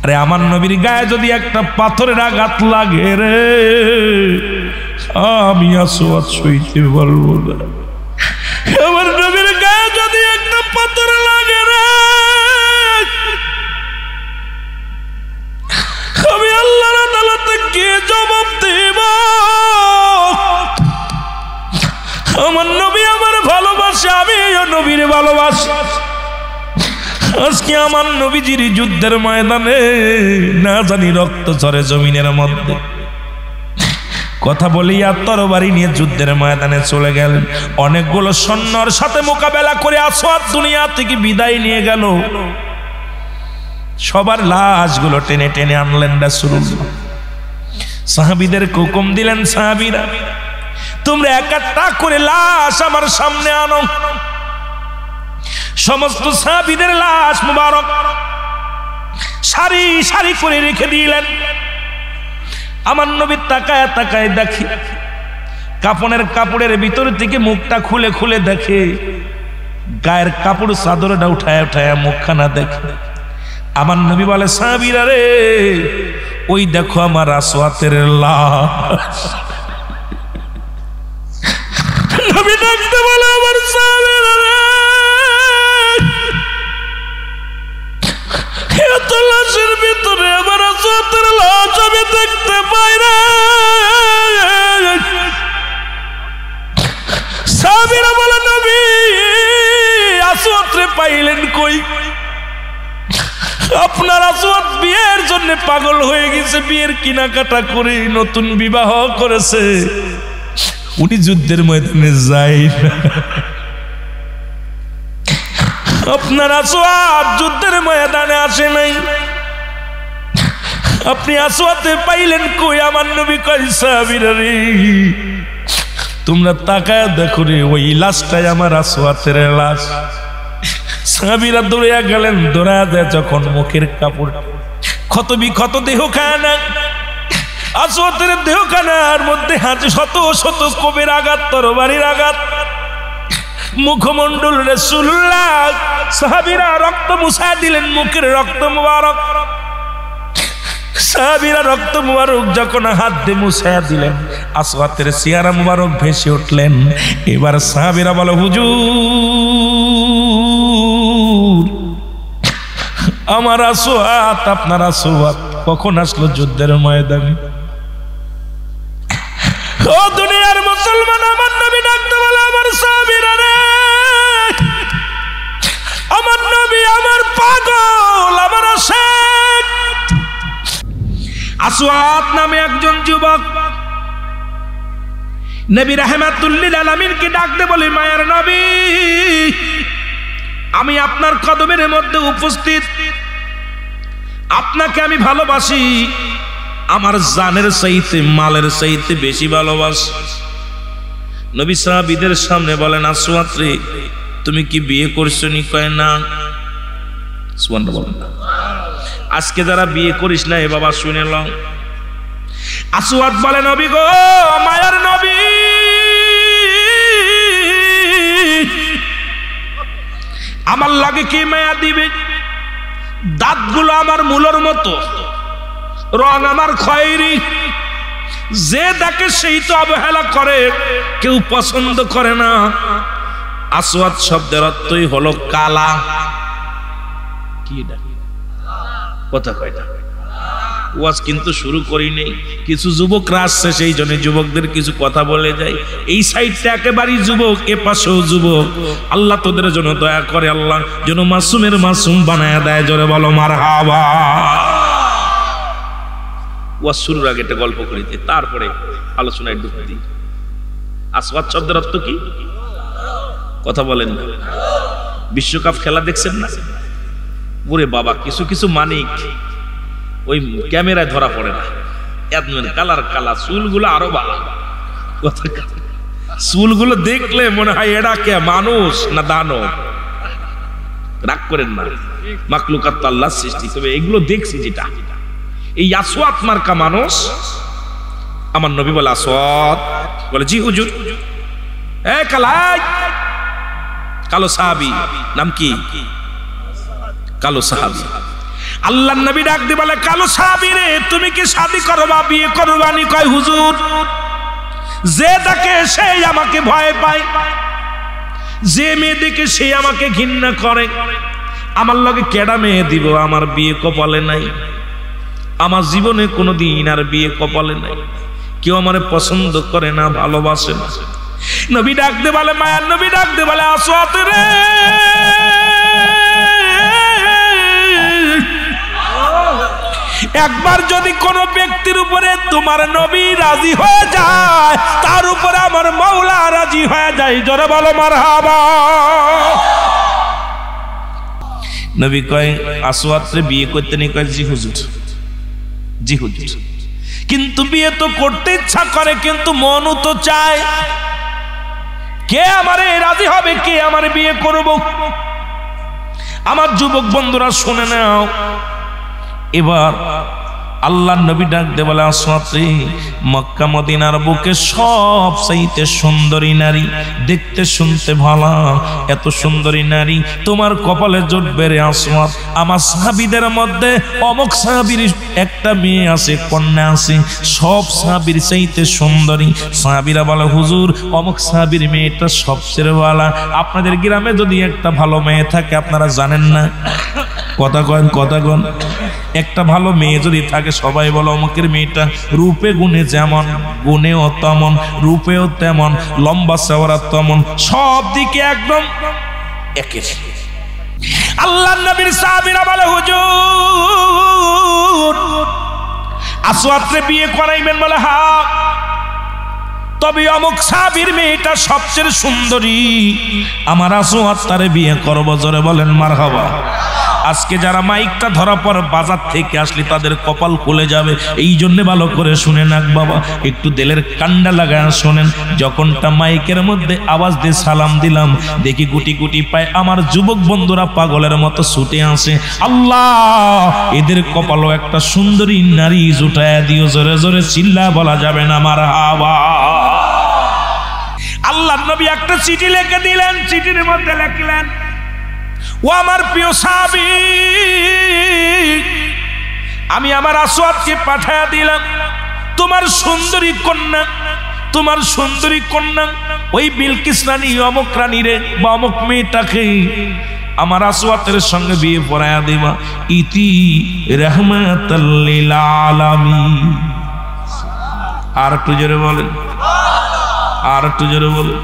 আরে আমার নবীর গায়ে যদি একটা পাথরের আঘাত লাগে রে, আমি আসওয়াদ সইতে পারবো না। আমার নবীর গায়ে যদি একটা পাথর লাগে রে, আমি আল্লাহর আদালতে গিয়ে জবাব দেব। আমার নবী আমার ভালোবাসে, আমিও নবীর ভালোবাসি। আজকে আমার নবীজির যুদ্ধের ময়দানে না জানি রক্ত ঝরে জমিনের মধ্যে। কথা বলিয়া তরবারি নিয়ে যুদ্ধের ময়দানে চলে গেলেন। অনেকগুলো সৈন্যর সাথে মোকাবেলা করে আসওয়াদ দুনিয়া থেকে বিদায় নিয়ে গেল। সবার লাশগুলো টেনে টেনে আনলেন রাসূলুল্লাহ। সাহাবীদের হুকুম দিলেন, সাহাবীরা তোমরা এক একটা করে লাশ আমার সামনে আনো। সমস্ত সাহাবীদের লাশ মুবারক সারি সারি করে রেখে দিলেন। আমার নবী তাকায় তাকায় দেখে, কাফনের কাপড়ের ভিতর থেকে মুখটা খুলে খুলে দেখে, গায়ের কাপড় চাদরটা উঠায় উঠায় মুখখানা দেখে। আমার নবী বলে, সাহাবীরা রে, ওই দেখো আমার আসওয়াতের লাশ। নবী ডাকতে বলে, আমার সাহাবীরা রে, এত লাশের ভিতরে আমার আসওয়াতের লাশ আমি দেখতে পাই না। সাহাবীরা বলে, নবী আসওয়াত রে পাইলেন কই? আপনার আসওয়াত বিয়ের জন্য পাগল হয়ে গেছে, বিয়ের কেনাকাটা করে নতুন বিবাহ করেছে, উনি যুদ্ধের ময়দানে যায় না। আপনার আসওয়াত যুদ্ধের ময়দানে আসে নাই, আপনি আসওয়াতে পাইলেন কই? আমার নবী কয়, সাহাবীরা রে, তোমরা তাকায় দেখো রে, ওই লাশটাই আমার আসওয়াতের লাশ। সাহাবীরা দৌড়িয়া গেলেন, দৌড়া দেয় যখন মুখের কাপড় ক্ষত বিক্ষত দেহখানা, আসওয়াতের দেহখানার মধ্যে হাতে শত শত কোপের আঘাত, তরবারির আঘাত, মুখমণ্ডল রাসূলুল্লাহ। সাহাবীরা রক্ত মুছা দিলেন, মুখের রক্ত মুবারক। সাহাবীরা রক্ত মুবারক যখন হাত দিয়ে মুছা দিলেন, আসওয়াতের চেহারা মুবারক ভেসে উঠলেন। এবার সাহাবীরা বলে, হুজুর, আমার আসওয়াত, আপনার আসওয়াত কখন আসলো যুদ্ধের ময়দানে? ও দুনিয়ার মুসলমান, আমার নবী ডাকতে বলে, আমার সাহাবীরা রে, আমার নবী আমার পাগল, আমার আশিক। আসওয়াত নামে একজন যুবক নবী রাহমাতুল লিল আলামিনকে ডাকতে বলে, মায়ার নবী, আমি আপনার কদমের মধ্যে উপস্থিত, আপনাকে আমি ভালোবাসি, আমার জানের চাইতে মালের চাইতে বেশি ভালোবাসি। নবী সাহাবীদের সামনে বলেন, আসওয়াত রে, তুমি কি বিয়ে করছো নি? কয় না। সুবহানাল্লাহ বলেন না। আজকে যারা বিয়ে করিস না, এ বাবা শুনে লও। আসওয়াত বলে, নবী গো, মায়ার নবী, আমার লাগে কি মায়া দিবে? দাঁতগুলো আমার মূলর মতো, রং আমার খয়েরি, যে দেখে সেই তো অবহেলা করে, কেউ পছন্দ করে না। আসওয়াত শব্দের অর্থই হলো কালা। কি কথা কয়টা? ওয়াজ কিন্তু শুরু করি নেই, কিছু যুবকরা আসছে, সেই জন্য যুবকদের কিছু কথা বলে যায়। এই সাইডটা একেবারেই যুবক, এ পাশেও যুবক। আল্লাহ তোদের জন্য দয়া করে, আল্লাহ যেন মাসুমের মাসুম বানায় দেয়। জোরে বলো মারহাবা। ওয়াজ শুরুর আগে একটা গল্প করি, তারপরে আলোচনায় ঢুক দিই। আসওয়াত শব্দের অর্থ কি? কথা বলেন না। বিশ্বকাপ খেলা দেখছেন না? ওরে বাবা, কিছু কিছু মানিক ওই ক্যামেরায় ধরা পড়ে না, কালার কালা, চুলগুলো আরো ভালো। চুলগুলো দেখলে মনে হয় এরা কে, মানুষ না দানব? রাগ করেন না, মাখলুকাত তো আল্লাহর সৃষ্টি। তবে এগুলো দেখছি, যেটা এই আসওয়াত মার্কা মানুষ। আমার নবী বলে, আসওয়াত বলে, জি হুজুর। এ কালাই, কালো সাহাবী, নাম কি? কালো সাহাবী। আল্লাহর নবী ডাক দিয়ে বলে, কালো সাহাবী রে, তুমি কি শাদী করবা, বিয়ে করবা? নি কয়, হুজুর, যে দেখে সেই আমাকে ভয় পায়, যে মেয়ে দেখে সে আমাকে ঘৃণা করে। আমার লগে কেডা মেয়ে দিব? আমার বিয়ে কপালে নাই, আমার জীবনে কোনোদিন আর বিয়ে কপালে নাই, কেউ আমারে পছন্দ করে না, ভালোবাসে না। নবী ডাক দে বলে, মায়ার নবী ডাক দে বলে, আসওয়াত রে, একবার যদি কোন ব্যক্তির উপরে তোমার নবী রাজি হয়ে যায়, তার উপরে আমার মাওলা রাজি হয়ে যায়। জোরে বলো মারহাবা। নবী কয়, আসওয়াত রে বিয়ে করতে নেই? কয়, জি হুজুর, জি হুজুর। কিন্তু বিয়ে তো করতে ইচ্ছা করে, কিন্তু মনও তো চায়। কে আমারে রাজি হবে, কে আমার বিয়ে করব? আমার যুবক বন্ধুরা শুনে নাও, এবার আল্লাহর নবী ডাক দে বলে, আসওয়াত রে, মক্কা মদিনার বুকে সব চাইতে সুন্দরী নারী, দেখতে শুনতে ভালো, এত সুন্দরী নারী তোমার কপালে জুটবে রে আসওয়াত। আমার সাহাবীদের মধ্যে অমুক সাহাবীর একটা মেয়ে আছে, কন্যা আছে, সব সাহাবীর চাইতে সুন্দরী। সাহাবীরা বলে, হুজুর, অমুক সাহাবীর মেয়েটা সবচেয়ে ভালো। আপনাদের গ্রামে যদি একটা ভালো মেয়ে থাকে, আপনারা জানেন না? কথা কন, কথা কন। একটা ভালো মেয়ে যদি থাকে, সবাই বলো অমুকের মেয়েটা রূপে গুণে যেমন, গুণেও তেমন, রূপেও তেমন, লম্বা চওড়া তেমন, সব দিকে একদম একের। আল্লাহর নবীর সাহাবীরা বলে, হুজুর, আসওয়াত রে বিয়ে করাইবেন? বলে, হ্যাঁ। তবে অমুক সাহাবীর মেয়েটা সবচেয়ে সুন্দরী, আমার আসওয়াত তারে বিয়ে করব। জোরে বলেন মারহাবা। আজকে যারা মাইকটা ধরা পর বাজার থেকে আসলে তাদের কপাল খুলে যাবে। এই জন্য ভালো করে শুনে নাক বাবা, একটু দিলের কান্ডা লাগায় শোনেন। যখনটা মাইকের মধ্যে আওয়াজ দিয়ে সালাম দিলাম, দেখি গুটি গুটি পায় আমার যুবক বন্ধুরা পাগলের মতো ছুটে আসে। আল্লাহ, এদের কপালও একটা সুন্দরী নারী জুটায় দিও। জোরে জোরে চিল্লা বলা যাবে না মারহাবা। আল্লাহর নবী একটা চিঠি লিখে দিলেন, চিঠির মধ্যে লিখলেন, ও আমার প্রিয় সাহাবী, আমি আমার আসওয়াতকে পাঠায়া দিলাম, তোমার সুন্দরী কন্যা, তোমার সুন্দরী কন্যা ওই বিলকিস রানী, অমুক রানী রে বা অমুক মেয়েটাকে আমার আসওয়াতের সঙ্গে বিয়ে পড়ায়া দিবা। ইতি রাহমাতাল লিল আলামিন। আর একটু জোরে বলেন, আর একটু জোরে বলেন।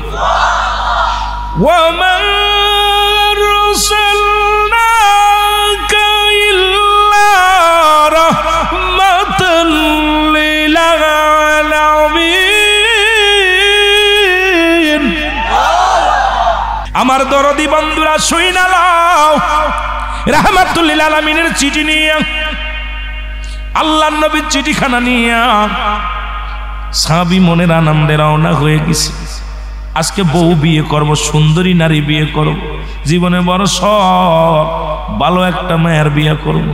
ওয়া মা أرسلناك إلا رحمة للعالمين। আমার দরদি বন্ধুরা শুইনা লাও, রাহমাতুল লিল আলামিনের চিঠি নিয়ে, আল্লাহর নবীর চিঠিখানা নিয়ে সাহাবী মনের আনন্দে রওনা হয়ে গেছে। আজকে বউ বিয়ে করব, সুন্দরী নারী বিয়ে করব, জীবনে বড় শখ, ভালো একটা মায়ের বিয়ে করব।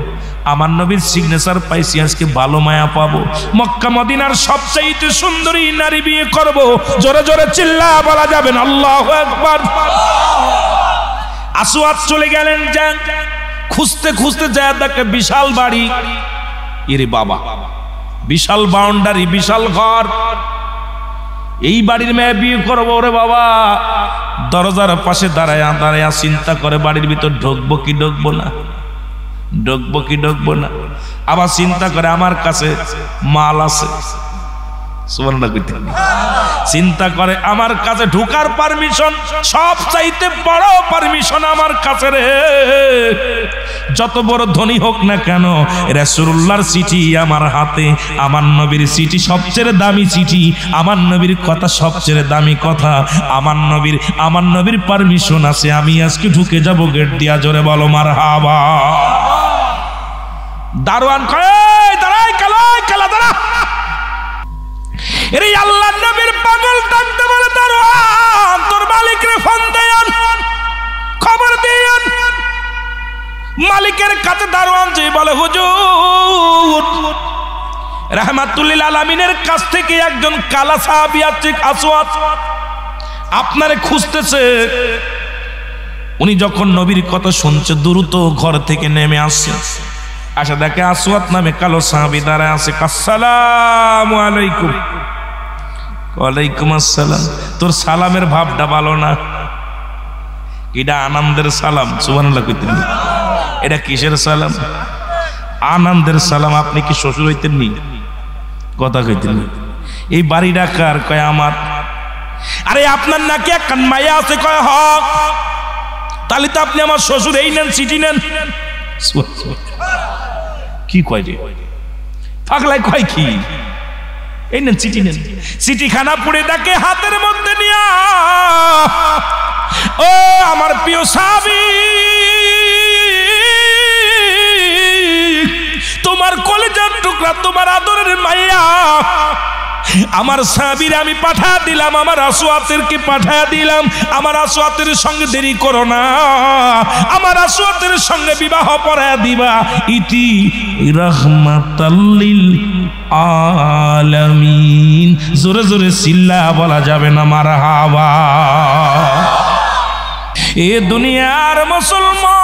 আমার নবীর সিগনেচার পাইছি, আজকে ভালো মায়া পাবো, মক্কা মদিনার সবচাইতে সুন্দরী নারী বিয়ে করব। জোরে জোরে চিল্লা বলা যাবেন আল্লাহু আকবার। আসওয়াত চলে গেলেন, যান খুঁজতে খুঁজতে যায় দেখে বিশাল বাড়ি। এরে বাবা, বিশাল বাউন্ডারি, বিশাল ঘর, এই বাড়ির মেয়ে বিয়ে করবো। ওরে বাবা, দরজার পাশে দাঁড়ায়া দাঁড়ায়া চিন্তা করে, বাড়ির ভিতর ঢুকবো কি ঢুকবো না, ঢুকবো কি ঢুকবো না। আবার চিন্তা করে, আমার কাছে মাল আছে, চিন্তা করে আমার কাছে ঢুকার পারমিশন, সব চাইতে বড় পারমিশন আমার কাছে রে। যত বড় ধনী হোক না কেন, রাসূলুল্লাহর চিঠি আমার হাতে, আমার নবীর চিঠি সবচেয়ে দামি চিঠি, আমার নবীর কথা সবচেয়ে দামি কথা, আমার নবীর পারমিশন আছে, আমি আজকে ঢুকে যাব গেট দিয়া। জোরে বলো মারহাবা। দারোয়ান কয়, দাঁড়াই, কালাই কালা দাঁড়া। এরে আল্লাহর নবীর পাগল ডাকতে বলে, দারোয়ান তোর মালিকরে ফোন দেন, খবর দেন। মালিকের কাছে দারোয়ান যে বলে, হুজুর, রাহমাতুল লিল আলামিনের কাছ থেকে একজন কালা সাহাবী আছে, আসওয়াত, আপনারে খুঁজতেছে। উনি যখন নবীর কথা শুনছে, দ্রুত ঘর থেকে নেমে আসছে, আশা দেখে আসওয়াদ নামে কালো সাহাবী দাঁড়ায় আছে। আসসালামু আলাইকুম। ওয়ালাইকুম আসসালাম। তোর সালামের ভাবটা ভালো না, এটা আনন্দের সালাম। সুবহানাল্লাহ কইতেন। এটা কিসের সালাম? আনন্দের সালাম। আপনি কি শ্বশুর হইতেন নি? কথা কইতেন। এই বাড়ি ডাকার কয় আমার। আরে আপনার নাকি একটা মায়া আছে? কয় হ। তাহলে তো আপনি আমার শ্বশুর। এই নেন চিঠি নেন। কি কয় রে পাগলাই? কয় কি? এই নেন চিঠি নেন। চিঠিখানা পড়ে ডাকে হাতের মধ্যে নিয়া, ও আমার প্রিয় সাহাবী, তোমার কলিজার টুকরা, তোমার আদরের মাইয়া আমার সাহাবীর আমি পাঠা দিলাম, আমার আসওয়াতেরকে পাঠা দিলাম। আমার আসওয়াতের সঙ্গে দেরি করো না, আমার আসওয়াতের সঙ্গে বিবাহ পড়ায়া দিবা। ইতি রাহমাতাল লিল আলামিন। জোরে জোরে চিল্লা বলা যাবে না মারহাবা। এ দুনিয়ার মুসলমান,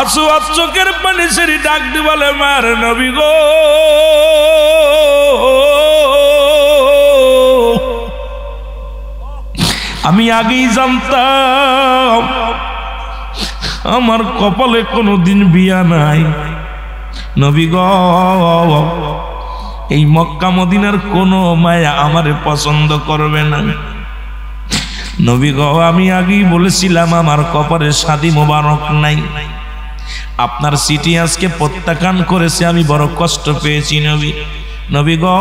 আসওয়াদ চোখের পানি ছেড়ে ডাক দি বলে, মার নবী গো, আমি আগেই জানতাম আমার কপালে কোনোদিন বিয়া নাই। নবী গো, এই মক্কা মদিনার কোনো মায়া আমারে পছন্দ করবে না। নবী গো, আমি আগেই বলেছিলাম আমার কপালে শাদী মোবারক নাই। আপনার চিঠি আজকে প্রত্যাখ্যান করেছে, আমি বড় কষ্ট পেয়েছি নবী। নবী গো,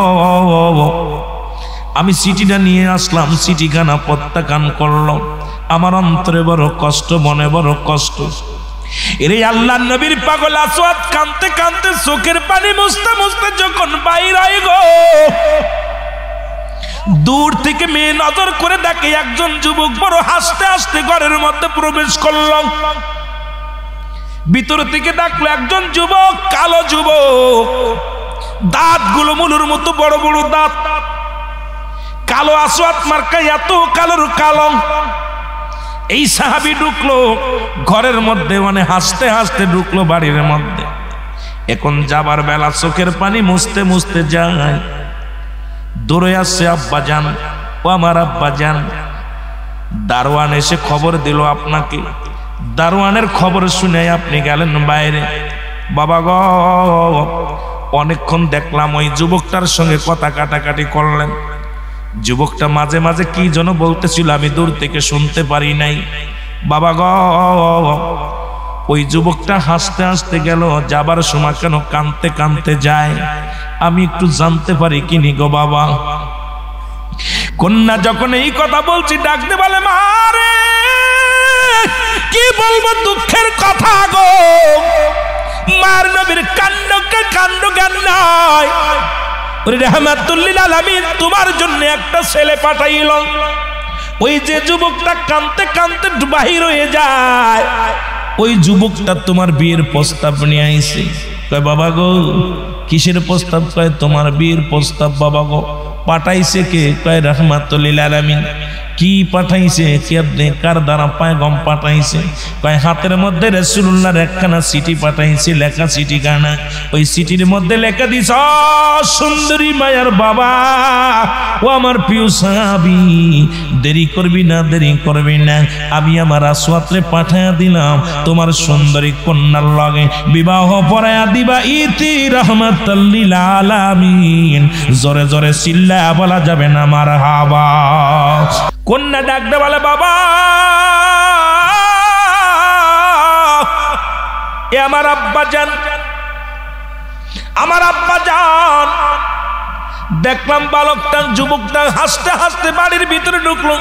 আমি চিঠিটা নিয়ে আসলাম, চিঠিখানা প্রত্যাখ্যান করলাম। আমার অন্তরে বড় কষ্ট, মনে বড় কষ্ট। এরে আল্লাহর নবীর পাগল আসওয়াদ কাঁদতে কাঁদতে চোখের পানি মুছতে মুছতে যখন বাইর হয় গো, দূর থেকে মেয়ে নজর করে দেখে একজন যুবক বড় হাসতে হাসতে ঘরের মধ্যে প্রবেশ করল। ভিতর থেকে ডাকলো একজন যুবক, কালো যুবক, দাঁতগুলো মুলুর মতো বড় বড় দাঁত, কালো আসওয়াদ মার্কা, এত কালোর কালো। এই সাহাবী ঢুকলো ঘরের মধ্যে, মানে হাসতে হাসতে ঢুকলো বাড়ির মধ্যে। এখন যাবার বেলা, চোখের পানি মুছতে মুছতে যায়। দৌড়ে আসছে আব্বা জান, ও আমার আব্বা জান। দারোয়ান এসে খবর দিল আপনাকে। দারোয়ানের খবর শুনে আপনি গেলেন বাইরে। বাবা গো, অনেকক্ষণ দেখলাম ওই যুবকটার সঙ্গে কথা কাটাকাটি করলেন। যুবকটা মাঝে মাঝে কি যেন বলতেছিল, আমি দূর থেকে শুনতে পারি নাই। বাবা গো, ওই যুবকটা হাসতে হাসতে গেল, যাবার সময় কেন কাঁদতে কাঁদতে যায়, আমি একটু জানতে পারি কিনি গো বাবা? কন্যা যখন এই কথা বলছি ডাকতে বলে, মারে কি বলবো দুঃখের কথা গো। মার নবীর কান্ডকে কান্ড জ্ঞান নাই। রাহমাতুল লিল আলামিন তোমার জন্য একটা ছেলে পাঠাইল। ওই যে যুবকটা কাঁদতে কাঁদতে বাহির হয়ে যায়, ওই যুবকটা তোমার বিয়ের প্রস্তাব নিয়ে আইছে। কয় বাবা গো, কিসের প্রস্তাব? কয় তোমার বিয়ের প্রস্তাব। বাবা গো, পাঠাইছে কে? কয় রাহমাতুল লিল আলামিন। কি পাঠাইছে? কি আপনি কার দ্বারা পায়গাম পাঠাইছে? কয় হাতের মধ্যে রাসূলুল্লাহর একখানা চিঠি পাঠাইছে, লেখা চিঠিখানা। ওই চিঠির মধ্যে লেখা দিছ, সুন্দরী মায়ার বাবা, ও আমার প্রিয় সাহাবী, দেরি করবি না, দেরি করবি না। আমি আমার আসওয়াদরে পাঠায়া দিলাম, তোমার সুন্দরী কন্যার লগে বিবাহ পড়ায়া দিবা। ইতি রাহমাতাল লিল আলামিন। জোরে জোরে চিল্লা বলা যাবে না মারহাবা। কন্যা ডাকতে বলে, বাবা এ আমার আব্বা জান, আমার আব্বা জান। দেখলাম বালকটা, যুবকটা হাসতে হাসতে বাড়ির ভিতরে ঢুকলো,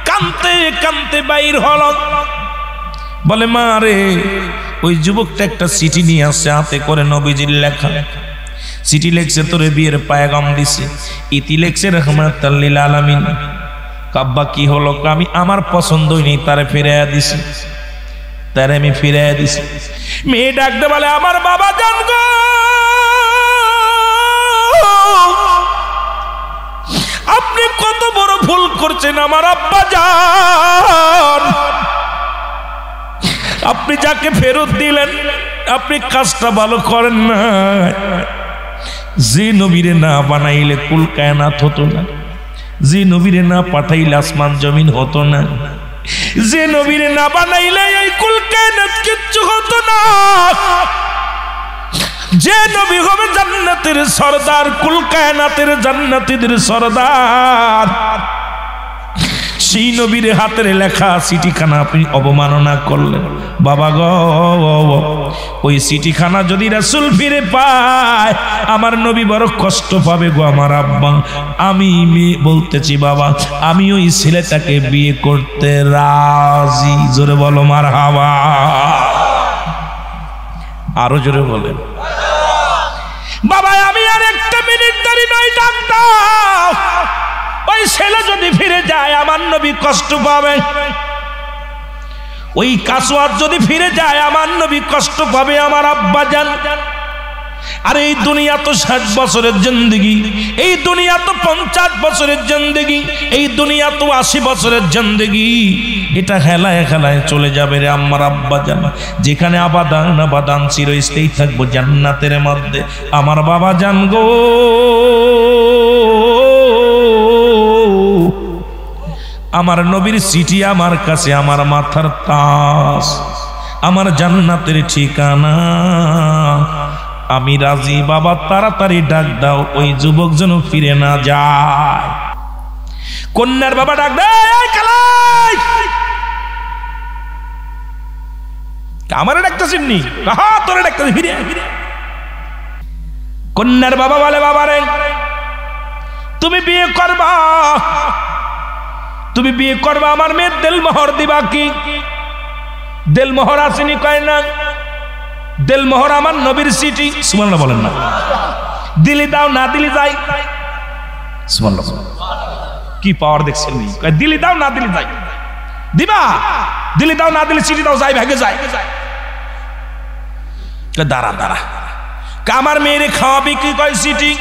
কাঁদতে কাঁদতে বাইর হল। বলে, মা রে, ওই যুবকটা একটা চিঠি নিয়ে আসছে, হাতে করে নবীজির লেখা চিঠি। লেখছে তোরে বিয়ের পায়গাম দিছে। ইতি লেখছে রাহমাতাল লিল আলামিন। কাব্বা কি হলো? আমি আমার পছন্দই নেই, তারে ফিরাইয়া দিছি, তারে আমি ফিরাইয়া দিছি। মেয়ে ডাকতে বলে, আমার বাবা জান গো, আপনি আপনি কত বড় ভুল করছেন আমার আব্বা জান। আপনি যাকে ফেরত দিলেন আপনি কাজটা ভালো করেন না। যে নবীরে না বানাইলে কুল কায়নাত হতো না, যে নবীরে না পাঠাইলে আসমান জমিন হতো না, যে নবীরে না বানাইলে এই কুল কায়নাত কিচ্ছু হতো না। যে নবী হবে জান্নাতের সরদার, কুল কায়নাতের জান্নাতীদের সরদার, সেই নবীর হাতের লেখা চিঠিখানা আপনি অবমাননা করলেন। বাবা গো, ওই চিঠিখানা যদি রাসূল ফিরে পায় আমার নবী বড় কষ্ট পাবে গো আমার আব্বা। আমি বলতেছি বাবা, আমি ওই ছেলেটাকে বিয়ে করতে রাজি। জোরে বলো মারহাবা। আরো জোরে বলেন বাবা। আমি আর একটা মিনিট দেরি নয়, ডাক্তার ওই ছেলে যদি ফিরে যায় আমার নবী কষ্ট পাবে। ওই কাসওয়াত যদি ফিরে যায় আমার নবী কষ্ট পাবে আমার আব্বা জান। আর এই দুনিয়া তো 60 বছরের জিন্দেগি, এই দুনিয়া তো 50 বছরের জিন্দেগি, এই দুনিয়া তো 80 বছরের জিন্দেগি। এটা খেলায় খেলায় চলে যাবে রে আমার আব্বা জান। যেখানে আবাদান আবাদান চিরস্থায়ী থাকবো জান্নাতের মধ্যে। আমার বাবা জান গো, আমার নবীর চিঠি আমার কাছে আমার মাথার তাজ, আমার জান্নাতের ঠিকানা। আমি রাজি বাবা, তাড়াতাড়ি ডাক দাও, ওই যুবক যেন ফিরে না যায়। কন্যার বাবা ডাক দেয়, কালাই আমারে ডাকতেছেন নি? হ্যাঁ তোরে ডাকতেছি, ফিরে ফিরে। কন্যার বাবা বলে, বাবা রে তুমি বিয়ে করবা, তুমি বিয়ে করবা, আমার মেয়ের দেলমোহর দিবা কি? দেলমোহর আসেনি? কয় না। দেলমোহর আমার নবীর চিঠি। সুবহানাল্লাহ বলেন না। দিলি দাও, না দিলি যাই। সুবহানাল্লাহ। কি পাওয়ার দেখছেন নি? কয় দিলি দাও, না দিলি যাই। দিবা? দিলি দাও, না দিলি চিঠি দাও, যাই ভাগে যাই। দাঁড়া দাঁড়া, আমার মেয়েরে খাওয়াবি কি? কয় চিঠি।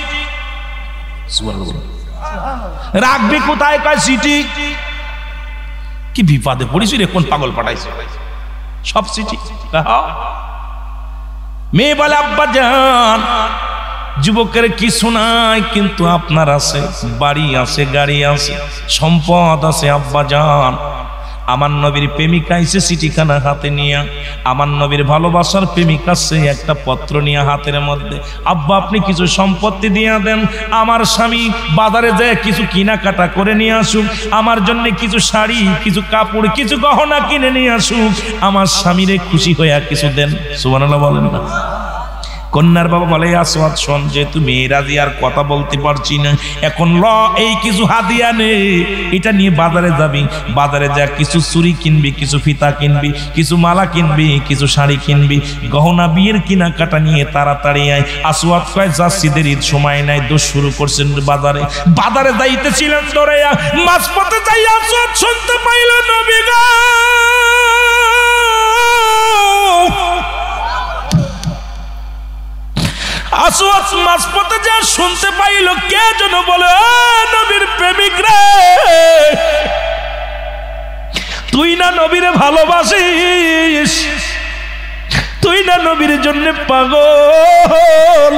সুবহানাল্লাহ। রাখবি কোথায়? কয় চিঠি। কি বিপদে পড়িস রে, কোন পাগল পাঠাইছে সব চিঠি। মেয়ে বলে, আব্বা জান যুবকের কিছু নাই, কিন্তু আপনার আছে, বাড়ি আছে, গাড়ি আছে, সম্পদ আছে। আব্বা জান আমার নবীর প্রেমিকা এসে চিঠিখানা হাতে নিয়ে, আমার নবীর ভালোবাসার প্রেমিকা সে একটা পত্র নিয়ে হাতের মধ্যে। আব্বা আপনি কিছু সম্পত্তি দিয়ে দেন, আমার স্বামী বাজারে যায় কিছু কেনাকাটা করে নিয়ে আসুক, আমার জন্য কিছু শাড়ি, কিছু কাপড়, কিছু গহনা কিনে নিয়ে আসুক, আমার স্বামীরে খুশি হইয়া কিছু দেন। সুবহানাল্লাহ বলেন না। কন্যার বাবা বলে, আসওয়াদ শোন, যেহেতু মেয়ে রাজি আর কথা বলতে পারছি না, এখন ল এই কিছু হাদিয়া নে, এটা নিয়ে বাজারে যাবি, বাজারে যা কিছু চুড়ি কিনবি, কিছু ফিতা কিনবি, কিছু মালা কিনবি, কিছু শাড়ি কিনবি, গহনা বিয়ের কেনাকাটা নিয়ে তাড়াতাড়ি আয়। আসওয়াদ কয় যাচ্ছি, দেরির সময় নাই। দোষ শুরু করছেন বাজারে। বাজারে যাইতেছিলেন দৌড়াইয়া, মাঝপথে যাই আসওয়াদ শুনতে পাইল নবী গো। আসওয়াদ মাঝপথে যা শুনতে পাইল, কে যেন বলে, নবীর প্রেমিক রে, তুই না নবীরে ভালোবাসিস, তুই না নবীর জন্য পাগল।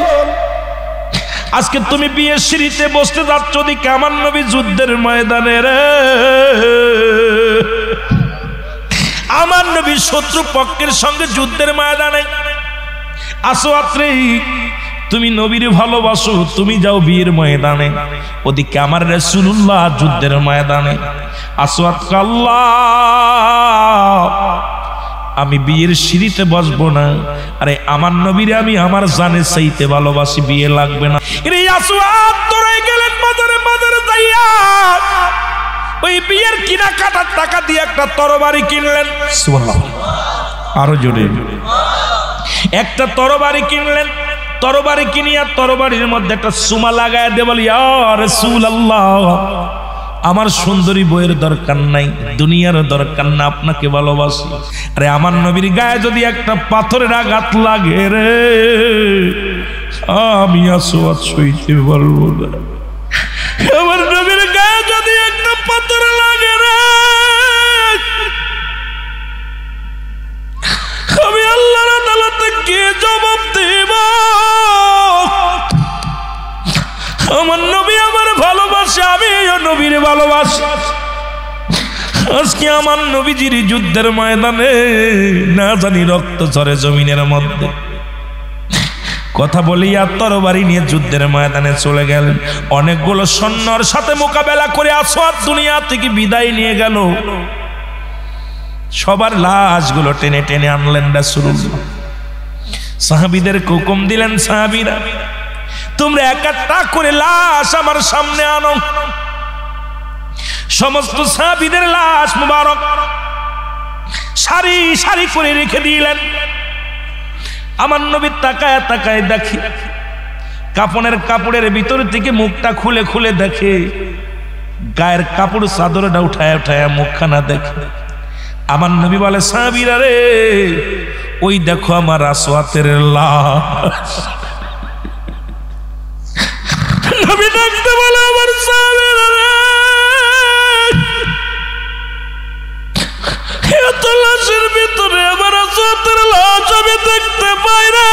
আজকে তুমি বিয়ের সিঁড়িতে বসতে যাচ্ছ, দিকে আমার নবী যুদ্ধের ময়দানে রে, আমার নবী শত্রু পক্ষের সঙ্গে যুদ্ধের ময়দানে। আসওয়াদ রে তুমি নবীর ভালোবাসো, তুমি যাও বিয়ের ময়দানে, ওদিকে আমার রাসূলুল্লাহ যুদ্ধের ময়দানে। আসওয়াদ আল্লাহ আমি বিয়ের সিঁড়িতে বসবো না, আরে আমার নবীরে আমি আমার জানে চাইতে ভালোবাসি, বিয়ে লাগবে না। এই আসওয়াদ দৌড়ে গেলেন বাজারে, বাজারে যাইয়া ওই বিয়ের কেনাকাটার টাকা দিয়ে একটা তরবারি কিনলেন। সুবহানাল্লাহ। আরো জোরে। একটা তরবারি কিনলেন, তরবারি কিনিয়া তরবারির মধ্যে একটা সুমা লাগায় দে, বলি ইয়া রাসূলুল্লাহ আমার সুন্দরী বইয়ের দরকার নাই, দুনিয়ার দরকার না, আপনাকে ভালোবাসি। আরে আমার নবীর গায়ে যদি একটা পাথরের আঘাত লাগে রে, আমি আসওয়াদ সইতে পারবো না। আমার নবীর গায়ে পাথর লাগে রে, আমি আল্লাহর আদালতে কি জবাব দেব? আমার নবী আমার ভালোবাসে, আমি নবীর ভালোবাসি। আজকে আমার নবীজির যুদ্ধের ময়দানে না জানি রক্ত ঝরে জমিনের মধ্যে। কথা বলিয়া তরবারি নিয়ে যুদ্ধের ময়দানে চলে গেলেন। অনেকগুলো সৈন্যর সাথে মোকাবেলা করে আসওয়াদ দুনিয়া থেকে বিদায় নিয়ে গেল। সবার লাশগুলো টেনে টেনে আনলেন রাসূলুল্লাহ। সাহাবীদেরকে হুকুম দিলেন, সাহাবীরা তোমরা এক একটা করে লাশ আমার সামনে আনো। সমস্ত সাহাবীদের লাশ মুবারক সারি সারি করে রেখে দিলেন। আমার নবী তাকায় তাকায় দেখে, কাপড়ের কাপড়ের ভিতর থেকে মুখটা খুলে খুলে দেখে, গায়ের কাপড় চাদরটা উঠায় উঠায় মুখখানা দেখে। আমার নবী বলে, সাহাবীরা রে, ওই দেখো আমার আসওয়াতের লাশ। নবী ডাকতে বলে, আমার সাহাবীরা রে, এত লাশের ভিতরে আমার আসওয়াতের লাশ আমি দেখতে পাই না।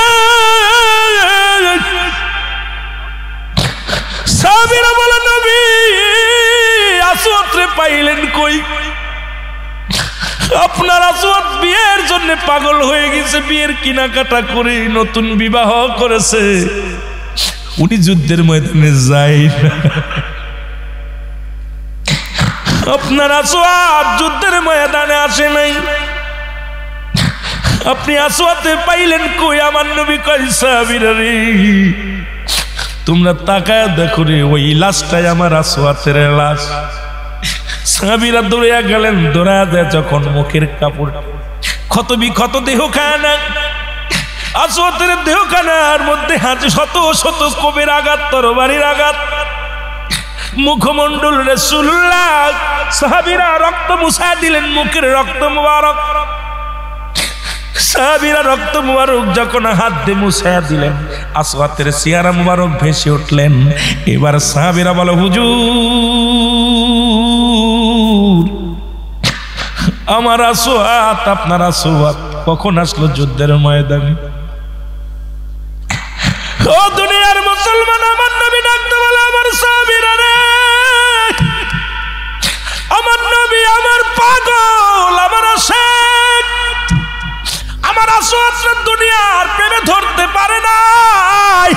সাহাবীরা বলে, নবী আসওয়াত রে পাইলেন কই? আপনার আসওয়াত বিয়ের জন্য পাগল হয়ে গেছে, বিয়ের কেনাকাটা করে নতুন বিবাহ করেছে, উনি যুদ্ধের ময়দানে যায় না। আপনার আসওয়াত যুদ্ধের ময়দানে আসে নাই, আপনি আসওয়াতে পাইলেন কই? আমার নবী কয়, সাহাবীরা রে, তোমরা তাকায় দেখো রে, ওই লাশটাই আমার আসওয়াতের লাশ। সাহাবীরা দৌড়িয়া গেলেন, দৌড়া দেয় যখন মুখের কাপড় ক্ষত বিক্ষত দেহখানা, আসওয়াতের দেহখানার মধ্যে হাতে শত শত কোবের আঘাত, তরবারির আঘাত, মুখমণ্ডল রাসূলুল্লাহ। সাহাবীরা রক্ত মুছা দিলেন, মুখের রক্ত মুবারক। সাহাবীরা রক্ত মুবারক যখন হাত দিয়ে মুছা দিলেন, আসওয়াতের চেহারা মুবারক ভেসে উঠলেন। এবার সাহাবীরা বলে, হুজুর আমার আসওয়াত, আপনার আসওয়াত কখন আসলো যুদ্ধের ময়দানে? ও দুনিয়ার মুসলমান, আমার নবী ডাকতে বলে, আমার সাহাবীরা রে, আমার নবী আমার পাগল, আমার আশিক, আমার আসওয়াত দুনিয়ার প্রেমে ধরতে পারে নাই,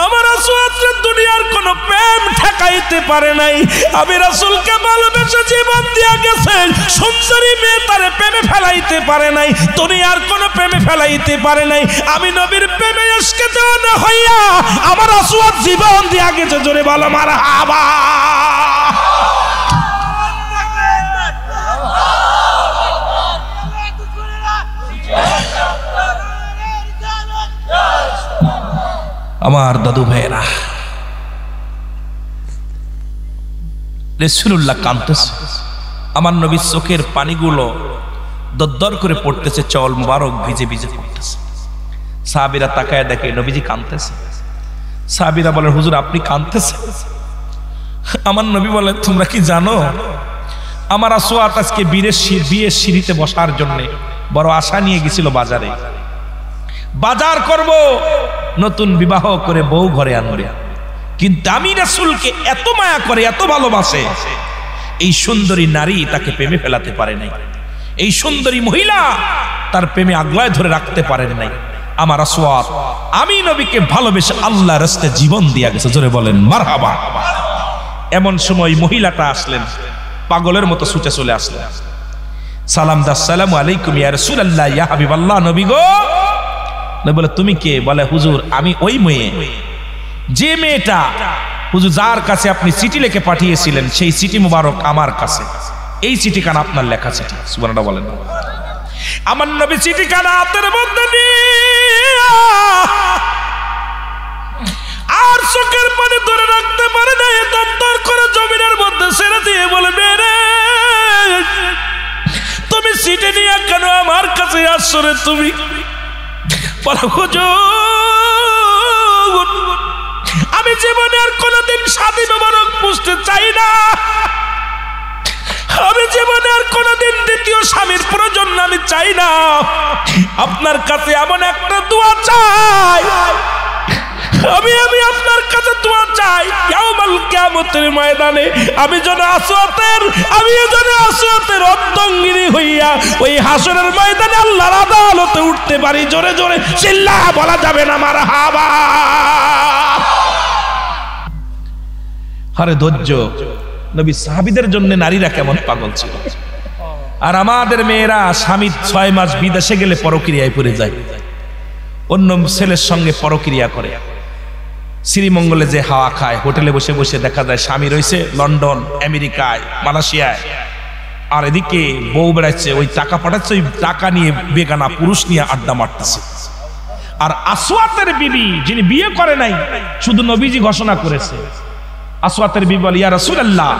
আমার আসওয়াত দুনিয়ার কোন প্রেম ঠেকাইতে পারে নাই। আমি রাসূলকে ভালোবেসে জীবন দিয়া গেছেন, সুন্দরী মেয়ে তারে প্রেমে ফেলাইতে পারে নাই, দুনিয়ার কোন প্রেমে ফেলাইতে পারে নাই। আমি নবীর প্রেমে ইশকে দেওয়ানা হইয়া আমার আসওয়াত জীবন দিয়া গেছে। জোরে বলো মারহাবা। আমার দাদু ভাইয়েরা, রাসূলুল্লাহ কাঁদতেছে, আমার নবীর চোখের পানিগুলো দরদর করে পড়তেছে, চল মুবারক ভিজে ভিজে পড়তেছে। সাহাবীরা তাকায় দেখে নবীজি কাঁদতেছে। সাহাবীরা বলে, হুজুর আপনি কাঁদতেছেন? আমার নবী বলে, তোমরা কি জানো আমার আসওয়াত আজকে বিয়ের সিঁড়িতে বসার জন্য বড় আশা নিয়ে গেছিল বাজারে, বাজার করব, নতুন বিবাহ করে বউ ঘরে আনবে, কিন্তু আমি রাসূলকে এত মায়া করে, এত ভালোবাসে, এই সুন্দরী নারী তাকে প্রেমে ফেলাতে পারে নাই, এই সুন্দরী মহিলা তার প্রেমে আগলায় ধরে রাখতে পারেন নাই। আমার আসওয়াত আমি নবীকে ভালোবেসে আল্লাহর রাস্তায় জীবন দিয়া গেছে। জোরে বলেন মারহাবা। এমন সময় মহিলাটা আসলেন, পাগলের মতো ছুটে চলে আসলেন। সালাম দা, আসসালামু আলাইকুম ইয়া রাসূলুল্লাহ, ইয়া হাবিবাল্লাহ, নবী গো। নবী বলে, তুমি কে? বলে, হুজুর আমি ওই মেয়ে, যে মেয়েটা হুজুর যার কাছে আপনি চিঠি লিখে পাঠিয়েছিলেন, সেই চিঠি মুবারক আমার কাছে, এই চিঠিখানা আপনার লেখা চিঠি। সুবহানাল্লাহ বলেন। আমার নবী চিঠিখানা হাতের মধ্যে নিয়ে আর চোখের পানি ধরে রাখতে পারে না, দরদর করে জমিনের মধ্যে ছেড়ে দিয়ে বলে, রে তুমি চিঠি নিয়ে কেন আমার কাছে আসছো রে? তুমি আমি জীবনে আর কোনদিন স্বাধীন মুবারক বুঝতে চাই না, আমি জীবনে আর কোনোদিন দ্বিতীয় স্বামীর প্রয়োজন আমি চাই না। আপনার কাছে এমন একটা দোয়া চাই, আমি আপনার কাছে দোয়া চাই, ইয়াউমাল কিয়ামতের ময়দানে আমি যেন আসওয়াতের অর্ধাঙ্গিনী হইয়া ওই হাসরের ময়দানে আল্লাহর আদালতে উঠতে পারি। জোরে জোরে চিল্লা বলা যাবে না মারহাবা। আরে ধৈর্য, নবী সাহাবীদের জন্য নারীরা কেমন পাগল ছিল। আর আমাদের মেয়েরা স্বামী 6 মাস বিদেশে গেলে পরক্রিয়ায় পড়ে যায়, অন্য ছেলের সঙ্গে পরক্রিয়া করে, শ্রীমঙ্গলে যে হাওয়া খায়, হোটেলে বসে বসে দেখা যায় স্বামী রয়েছে লন্ডন, আমেরিকায়, মালয়েশিয়ায়, আর এদিকে বউ বেড়াচ্ছে, ওই টাকা পাঠাচ্ছে, ওই টাকা নিয়ে বেগানা পুরুষ নিয়ে আড্ডা মারতেছে। আর আসওয়াতের বিবি যিনি বিয়ে করে নাই, শুধু নবীজি ঘোষণা করেছে, আসওয়াতের বিবি বলে, ইয়া রাসূলুল্লাহ,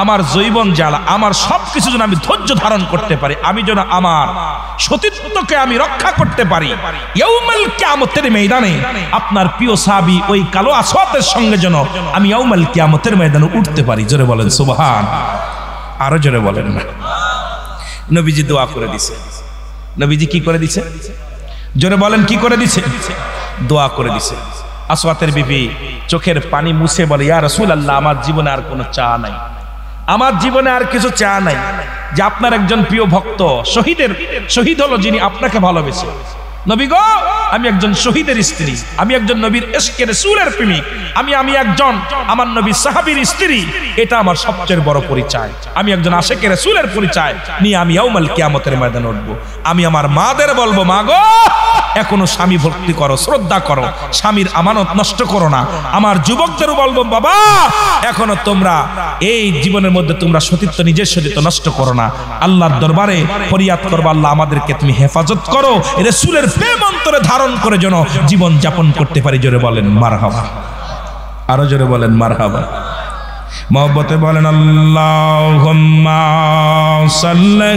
আমার জৈবন জ্বালা, আমার সবকিছু যেন আমি ধৈর্য ধারণ করতে পারি, আমি যেন আমার সতীত্বকে আমি রক্ষা করতে পারি, ইয়াউমাল কিয়ামতের ময়দানে আপনার প্রিয় সাহাবী ওই কালো আসওয়াতের সঙ্গে যেন আমি ইয়াউমাল কিয়ামতের ময়দানে উঠতে পারি। জোরে বলেন সুবহান। আরো জোরে বলেন না। নবীজি দোয়া করে দিছে। নবীজি কি করে দিছে? জোরে বলেন কি করে দিছে? দোয়া করে দিছে। আসওয়াতের বিবি চোখের পানি মুছে বলে, ইয়া রাসূলুল্লাহ, আমার জীবনে আর কোনো চা নাই, আমার জীবনে আর কিছু চা নাই, যে আপনার একজন প্রিয় ভক্ত শহীদ হলো যিনি আপনাকে ভালোবেসে। নবী গো, আমি একজন শহীদের স্ত্রী, আমি একজন নবীর ইশকে রাসূলের প্রেমিক, আমি একজন আমার নবী সাহাবীর স্ত্রী, এটা আমার সবচেয়ে বড় পরিচয়। আমি একজন আশিকে রাসূলের পরিচয় নিয়ে আমি ইয়াউমাল কিয়ামতের ময়দানে উঠব। আমি আমার মাদের বলবো, মা গো, এখনো স্বামী ভক্তি করো, শ্রদ্ধা করো, স্বামীর আমানত নষ্ট করো না। আমার যুবকদেরও বলবো, বাবা, এখনো তোমরা এই জীবনের মধ্যে তোমরা সতীত্ব, নিজের সতীত্ব নষ্ট করো না। আল্লাহর দরবারে ফরিয়াদ করবো, আল্লাহ আমাদেরকে তুমি হেফাজত করো, রাসূলের প্রেম অন্তরে ধারণ করে যেন জীবন যাপন করতে পারি। জোরে বলেন মারহাবা। আরো জোরে বলেন মারহাবা। মহব্বতে বলেন আল্লাহুম্মা সাল্লি